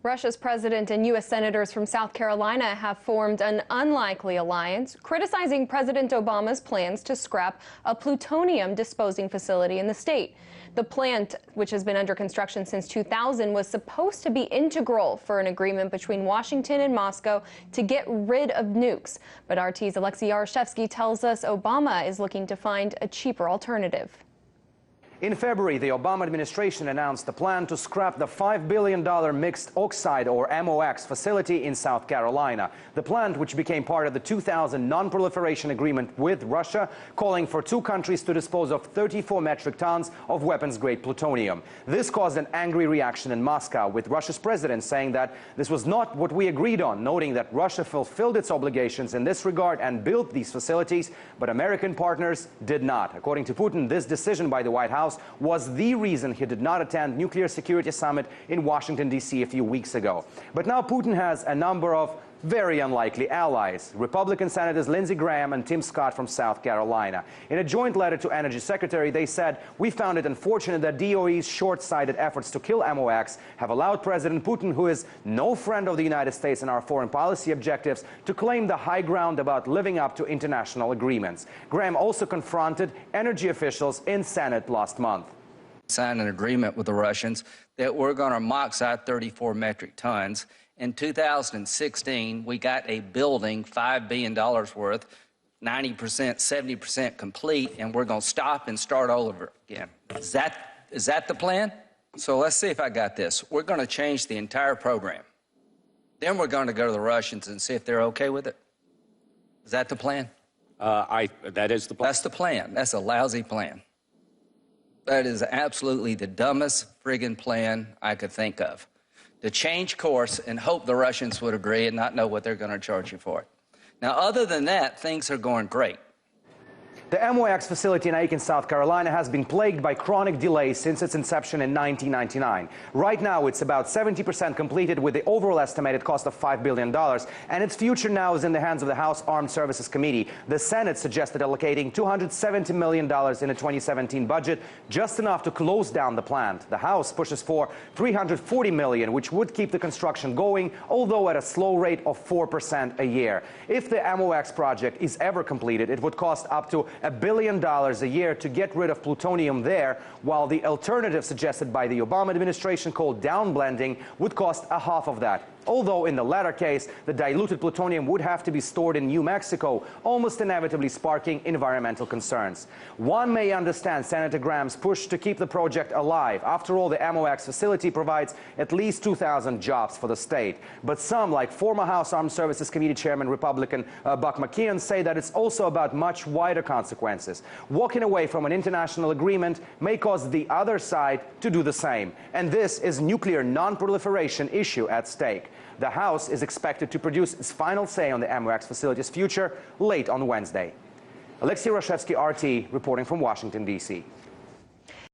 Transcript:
Russia's president and U.S. senators from South Carolina have formed an unlikely alliance, criticizing President Obama's plans to scrap a plutonium disposing facility in the state. The plant, which has been under construction since 2000, was supposed to be integral for an agreement between Washington and Moscow to get rid of nukes. But RT's Alexey Yaroshevsky tells us Obama is looking to find a cheaper alternative. In February, the Obama administration announced the plan to scrap the $5 billion mixed oxide, or MOX, facility in South Carolina. The plant, which became part of the 2000 non-proliferation agreement with Russia, calling for two countries to dispose of 34 metric tons of weapons-grade plutonium. This caused an angry reaction in Moscow, with Russia's president saying that this was not what we agreed on, noting that Russia fulfilled its obligations in this regard and built these facilities, but American partners did not. According to Putin, this decision by the White House was the reason he did not attend Nuclear Security Summit in Washington, D.C. a few weeks ago. But now Putin has a number of very unlikely allies: Republican Senators Lindsey Graham and Tim Scott from South Carolina. In a joint letter to Energy Secretary, they said, "We found it unfortunate that DOE's short-sighted efforts to kill MOX have allowed President Putin, who is no friend of the United States and our foreign policy objectives, to claim the high ground about living up to international agreements." Graham also confronted energy officials in Senate last month. Signed an agreement with the Russians that we're going to MOX out 34 metric tons. In 2016, we got a building, $5 billion worth, 90%, 70% complete, and we're going to stop and start all over again. Is that the plan? So let's see if I got this. We're going to change the entire program. Then we're going to go to the Russians and see if they're okay with it. Is that the plan? That is the plan. That's the plan. That's a lousy plan. That is absolutely the dumbest friggin' plan I could think of. To change course and hope the Russians would agree and not know what they're going to charge you for it. Now, other than that, things are going great. The MOX facility in Aiken, South Carolina, has been plagued by chronic delays since its inception in 1999. Right now, it's about 70% completed, with the overall estimated cost of $5 billion, and its future now is in the hands of the House Armed Services Committee. The Senate suggested allocating $270 million in a 2017 budget, just enough to close down the plant. The House pushes for $340 million, which would keep the construction going, although at a slow rate of 4% a year. If the MOX project is ever completed, it would cost up to $1 billion a year to get rid of plutonium there, while the alternative suggested by the Obama administration, called downblending, would cost a half of that. Although in the latter case, the diluted plutonium would have to be stored in New Mexico, almost inevitably sparking environmental concerns. One may understand Senator Graham's push to keep the project alive. After all, the MOX facility provides at least 2,000 jobs for the state. But some, like former House Armed Services Committee Chairman Republican Buck McKeon, say that it's also about much wider consequences. Walking away from an international agreement may cause the other side to do the same. And this is nuclear non-proliferation issue at stake. The House is expected to produce its final say on the MOX facility's future late on Wednesday. Alexey Yaroshevsky, RT, reporting from Washington, D.C.